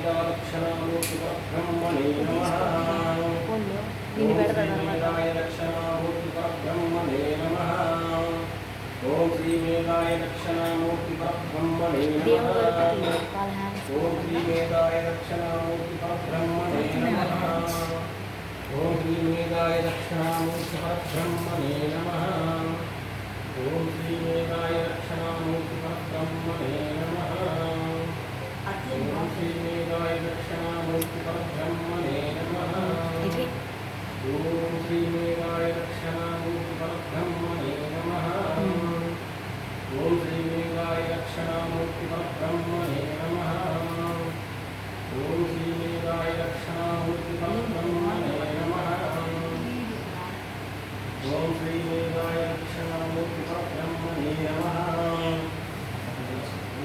श्रीमेधालक्षणामूर्ति परब्रह्मणे नमः। ओम श्रीमेधाय दक्षिणामूर्ति परब्रह्मणे नमः। ओम श्रीमेधाय दक्षिणामूर्ति परब्रह्मणे नमः। ओम श्रीमेधाय दक्षिणामूर्ति परब्रह्मणे नमः। ओम श्रीमेधाय दक्षिणामूर्ति परब्रह्मणे नमः। ओम श्रीमेधाय दक्षिणामूर्ति परब्रह्मणे नमः। ओम श्रीमेधाय दक्षिणामूर्ति परब्रह्मणे नमः। ओम श्रीमेधाय दक्षिणामूर्ति परब्रह्मणे नमः। ओम श्रीमेधाय दक्षिणामूर्ति परब्रह्मणे नमः। ओम श्रीमेधाय दक्षिणामूर्ति परब्रह्मणे नमः। ओम श्रीमेधाय दक्षिणामूर्ति परब्रह्मणे नमः।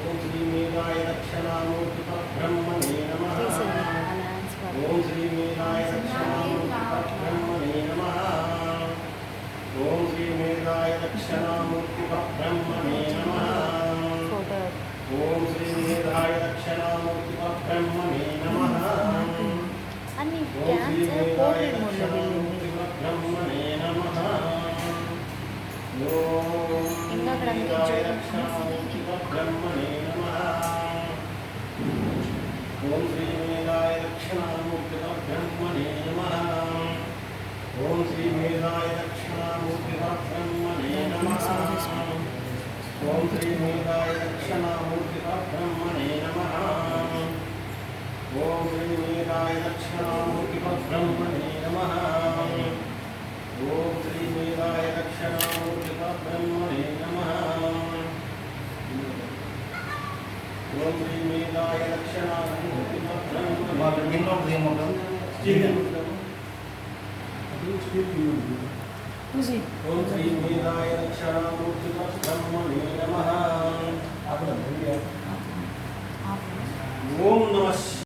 ओम श्रीमेधाय दक्षिणामूर्ति परब्रह्मणे नमः। ओम श्रीमेधाय दक्षिणामूर्ति परब्रह्मणे नमः। ओम श्रीमेधाय दक्षिणामूर्ति परब्रह्मणे नमः। ओम श्रीमेधाय दक्षिणामूर्ति परब्रह्मणे नमः। ओम श्रीमेधाय दक्षिणामूर्ति परब्रह्मणे नमः। ओम श्रीमेधाय दक्षिणामूर्ति परब्रह्मणे नमः। ओम श्रीमेधाय दक्षिणामूर्ति परब्रह्मणे नमः। ओम श्रीमेधाय दक्षिणामूर्ति परब्रह्मणे नमः। ओम श्रीमेधाय दक्षिणामूर्ति परब्रह्मणे नमः। ओम श्रीमेधाय दक्षिणामूर्ति परब्रह्मणे नमः। ओम श्रीमेधाय दक्षिणामूर्ति परब्रह्मणे नमः। ओम श्रीमेधाय दक्षिणामूर्ति परब्रह्मणे ओम श्रीमेधाय दक्षिणामूर्ति परब्रह्मणे नमः। ओम नमः